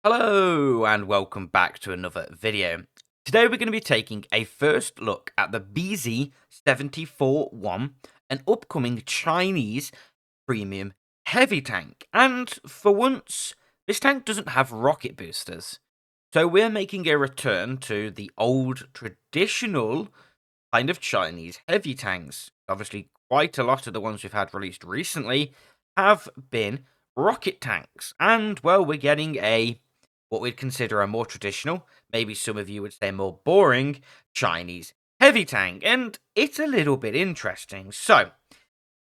Hello and welcome back to another video. Today we're going to be taking a first look at the BZ-74-1, an upcoming Chinese premium heavy tank. And for once, this tank doesn't have rocket boosters. So we're making a return to the old traditional kind of Chinese heavy tanks. Obviously, quite a lot of the ones we've had released recently have been rocket tanks. And well, we're getting what we'd consider a more traditional, maybe some of you would say more boring, Chinese heavy tank. And it's a little bit interesting. So,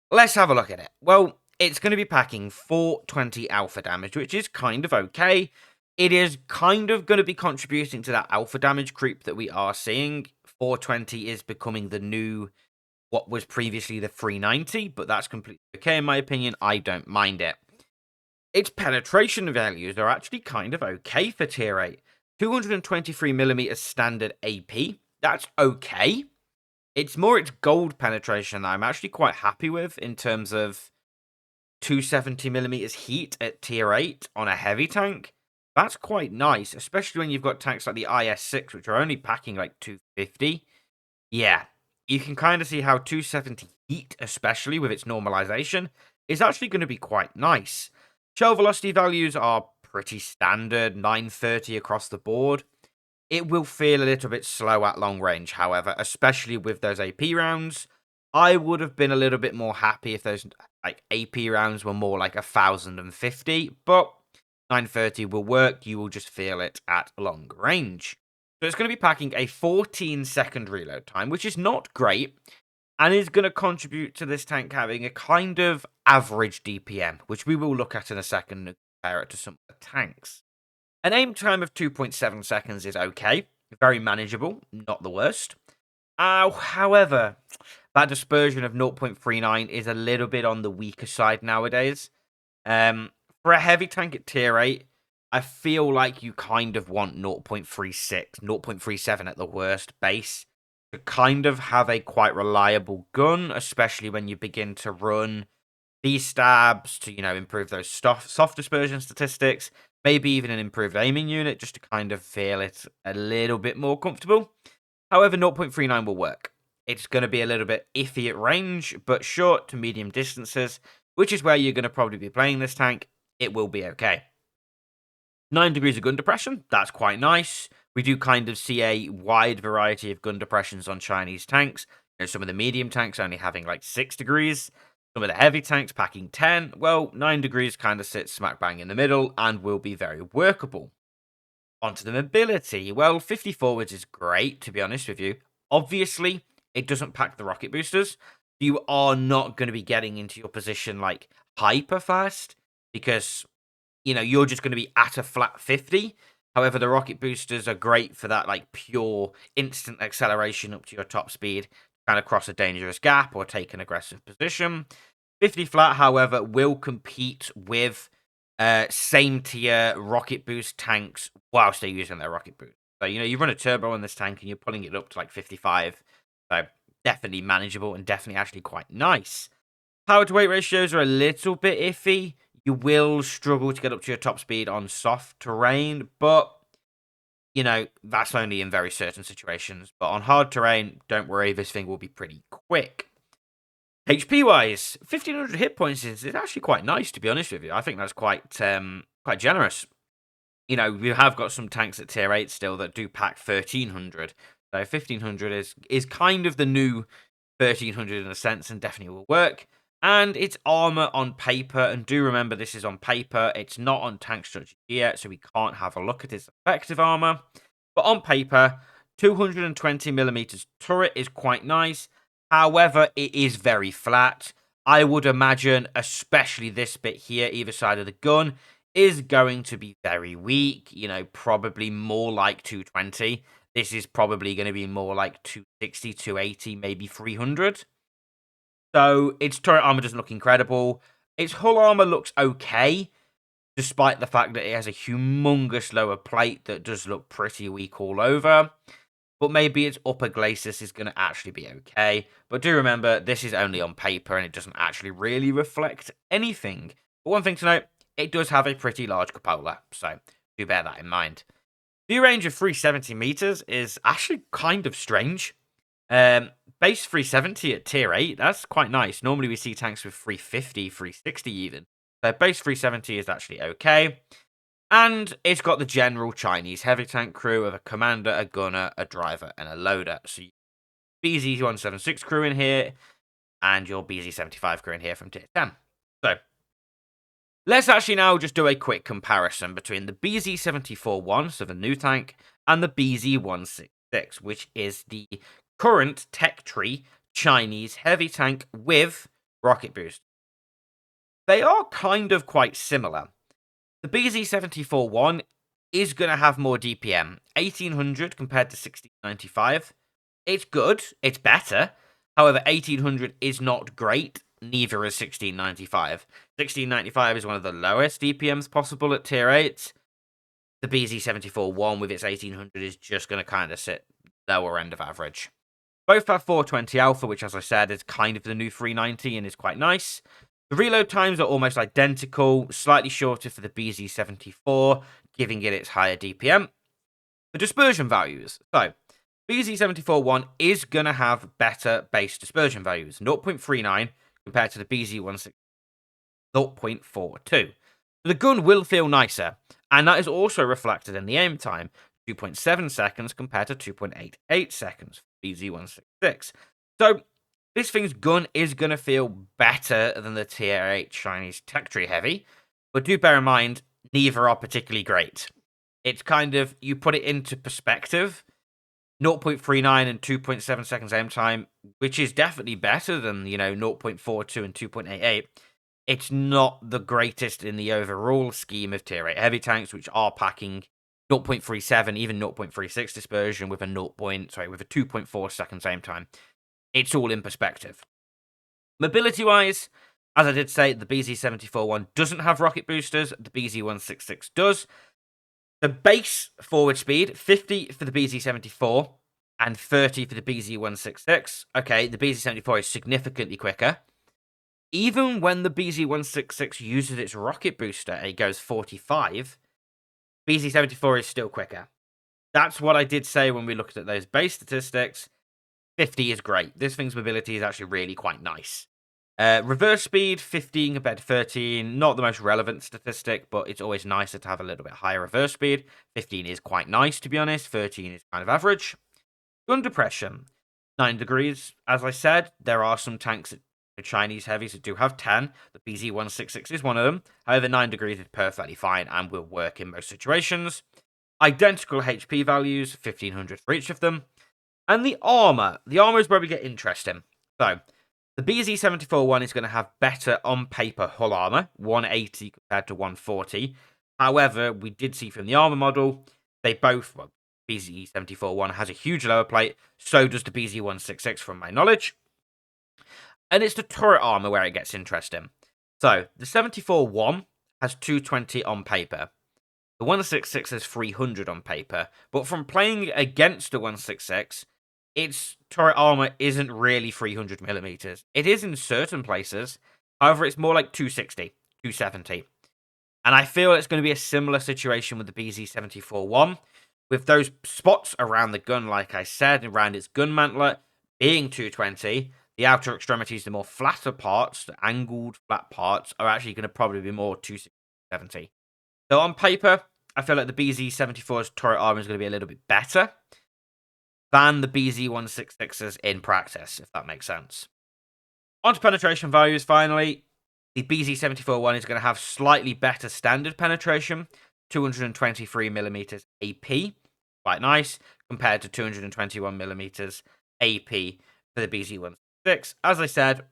let's have a look at it. Well, it's going to be packing 420 alpha damage, which is kind of okay. It is kind of going to be contributing to that alpha damage creep that we are seeing. 420 is becoming the new, what was previously the 390, but that's completely okay in my opinion. I don't mind it. Its penetration values are actually kind of okay for tier 8. 223mm standard AP, that's okay. It's more its gold penetration that I'm actually quite happy with in terms of 270mm heat at tier 8 on a heavy tank. That's quite nice, especially when you've got tanks like the IS-6, which are only packing like 250. Yeah, you can kind of see how 270 heat, especially with its normalization, is actually going to be quite nice. Shell velocity values are pretty standard, 930 across the board. It will feel a little bit slow at long range, however, especially with those AP rounds. I would have been a little bit more happy if those AP rounds were more like 1050, but 930 will work. You will just feel it at long range. So it's going to be packing a 14-second reload time, which is not great, and is going to contribute to this tank having a kind of average DPM, which we will look at in a second and compare it to some of the tanks. An aim time of 2.7 seconds is okay, very manageable, not the worst. However, that dispersion of 0.39 is a little bit on the weaker side nowadays. For a heavy tank at tier 8, I feel like you kind of want 0.36, 0.37 at the worst base to kind of have a quite reliable gun, especially when you begin to run these stabs to, improve those soft dispersion statistics, maybe even an improved aiming unit just to kind of feel it a little bit more comfortable. However, 0.39 will work. It's going to be a little bit iffy at range, but short to medium distances, which is where you're going to probably be playing this tank. It will be okay. 9 degrees of gun depression, that's quite nice. We do kind of see a wide variety of gun depressions on Chinese tanks. Some of the medium tanks only having like 6 degrees. Some of the heavy tanks packing 10. Well, 9 degrees kind of sits smack bang in the middle and will be very workable. Onto the mobility. Well, 50 forwards is great, to be honest with you. Obviously, it doesn't pack the rocket boosters. You are not going to be getting into your position like hyper fast because, you're just going to be at a flat 50. However, the rocket boosters are great for that like pure instant acceleration up to your top speed, kind of cross a dangerous gap or take an aggressive position. 50 flat, however, will compete with same tier rocket boost tanks whilst they're using their rocket boost. So, you run a turbo on this tank and you're pulling it up to like 55. So, definitely manageable and definitely actually quite nice. Power to weight ratios are a little bit iffy. You will struggle to get up to your top speed on soft terrain, but that's only in very certain situations. But on hard terrain, don't worry, this thing will be pretty quick. HP wise, 1500 hit points is actually quite nice, to be honest with you. I think that's quite generous. We have got some tanks at tier 8 still that do pack 1300. So 1500 is kind of the new 1300 in a sense and definitely will work. And it's armor on paper, and do remember this is on paper, it's not on tank structure yet, so we can't have a look at its effective armor. But on paper, 220mm turret is quite nice. However, it is very flat. I would imagine, especially this bit here, either side of the gun, is going to be very weak. Probably more like 220. This is probably going to be more like 260, 280, maybe 300. So its turret armor doesn't look incredible. Its hull armor looks okay, despite the fact that it has a humongous lower plate that does look pretty weak all over. But maybe its upper glacis is going to actually be okay. But do remember, this is only on paper and it doesn't actually really reflect anything. But one thing to note, it does have a pretty large cupola. So Do bear that in mind. View range of 370 meters is actually kind of strange. Base 370 at tier 8, that's quite nice. Normally we see tanks with 350, 360 even. So base 370 is actually okay. And it's got the general Chinese heavy tank crew of a commander, a gunner, a driver, and a loader. So BZ-176 crew in here, and your BZ-75 crew in here from tier 10. So let's actually now just do a quick comparison between the BZ-74-1, so the new tank, and the BZ-166, which is the current tech tree Chinese heavy tank with rocket boost. They are kind of quite similar. The BZ-74-1 is going to have more DPM, 1800 compared to 1695. It's good, it's better. However, 1800 is not great, neither is 1695. 1695 is one of the lowest DPMs possible at tier 8. The BZ-74-1 with its 1800 is just going to kind of sit lower end of average. Both have 420 alpha, which, as I said, is kind of the new 390 and is quite nice. The reload times are almost identical, slightly shorter for the BZ-74, giving it its higher DPM. The dispersion values. So, BZ-74-1 is going to have better base dispersion values, 0.39 compared to the BZ-166, 0.42. The gun will feel nicer, and that is also reflected in the aim time, 2.7 seconds compared to 2.88 seconds for BZ-166. So, this thing's gun is going to feel better than the tier 8 Chinese tech tree heavy, but do bear in mind, neither are particularly great. It's kind of, you put it into perspective, 0.39 and 2.7 seconds aim time, which is definitely better than, 0.42 and 2.88. It's not the greatest in the overall scheme of tier 8 heavy tanks, which are packing 0.37, even 0.36 dispersion with a 2.4 seconds aim time. It's all in perspective. Mobility-wise, as I did say, the BZ-74-1 doesn't have rocket boosters. The BZ-166 does. The base forward speed, 50 for the BZ-74 and 30 for the BZ-166. Okay, the BZ-74 is significantly quicker. Even when the BZ-166 uses its rocket booster and it goes 45, BZ-74 is still quicker. That's what I did say when we looked at those base statistics. 50 is great. This thing's mobility is actually really quite nice. Reverse speed, 15 compared to 13. Not the most relevant statistic, but it's always nicer to have a little bit higher reverse speed. 15 is quite nice, to be honest. 13 is kind of average. Gun depression, 9 degrees. As I said, there are some tanks, the Chinese heavies, that do have 10. The BZ-166 is one of them. However, 9 degrees is perfectly fine and will work in most situations. Identical HP values, 1500 for each of them. And the armor. The armor is where we get interesting. So, the BZ-74-1 is going to have better on-paper hull armor, 180 compared to 140. However, we did see from the armor model, they both, BZ-74-1 has a huge lower plate, so does the BZ-166 from my knowledge. And it's the turret armor where it gets interesting. So, the 74-1 has 220 on paper. The 166 has 300 on paper, but from playing against the 166, its turret armor isn't really 300 millimeters. It is in certain places, however, it's more like 260, 270. And I feel it's going to be a similar situation with the BZ-74-1, with those spots around the gun, like I said, around its gun mantlet being 220. The outer extremities, the more flatter parts, the angled flat parts, are actually going to probably be more 270. So on paper, I feel like the BZ-74's turret armor is going to be a little bit better than the BZ-166's in practice, if that makes sense. On to penetration values, finally. The BZ-74-1 is going to have slightly better standard penetration, 223mm AP, quite nice, compared to 221mm AP for the BZ-166. As I said,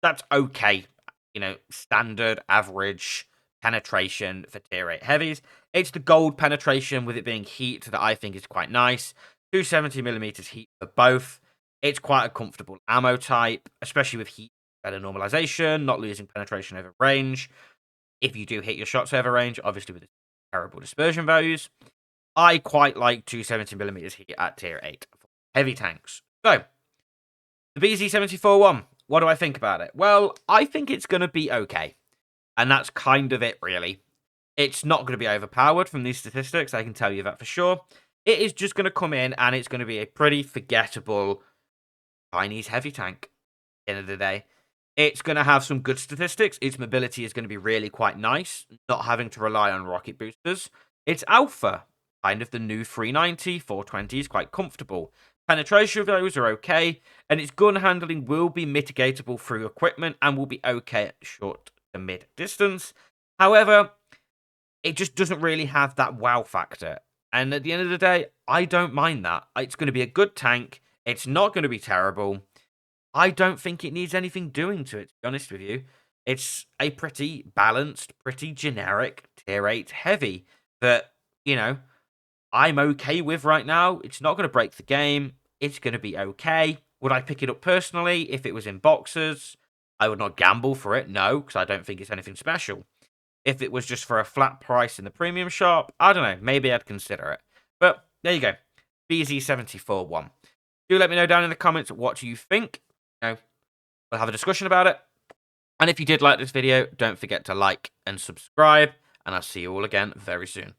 that's okay. Standard, average penetration for tier 8 heavies. It's the gold penetration with it being heat that I think is quite nice. 270mm heat for both. It's quite a comfortable ammo type, especially with heat, better normalization, not losing penetration over range. If you do hit your shots over range, obviously with terrible dispersion values. I quite like 270mm heat at tier 8 for heavy tanks. So, the BZ-74-1, what do I think about it? Well, I think it's going to be okay. And that's kind of it, really. It's not going to be overpowered from these statistics, I can tell you that for sure. It is just going to come in and it's going to be a pretty forgettable Chinese heavy tank at the end of the day. It's going to have some good statistics. Its mobility is going to be really quite nice, not having to rely on rocket boosters. Its alpha, kind of the new 390, 420 is quite comfortable. Penetration of those are okay, and its gun handling will be mitigatable through equipment and will be okay at short to mid distance. However, it just doesn't really have that wow factor. And at the end of the day, I don't mind that. It's going to be a good tank. It's not going to be terrible. I don't think it needs anything doing to it, to be honest with you. It's a pretty balanced, pretty generic tier 8 heavy that, you know, I'm okay with right now. It's not going to break the game. It's going to be okay. Would I pick it up personally if it was in boxes? I would not gamble for it, no, because I don't think it's anything special. If it was just for a flat price in the premium shop, I don't know, maybe I'd consider it. But there you go, BZ-74-1. Do let me know down in the comments what you think. We'll have a discussion about it. And if you did like this video, don't forget to like and subscribe, and I'll see you all again very soon.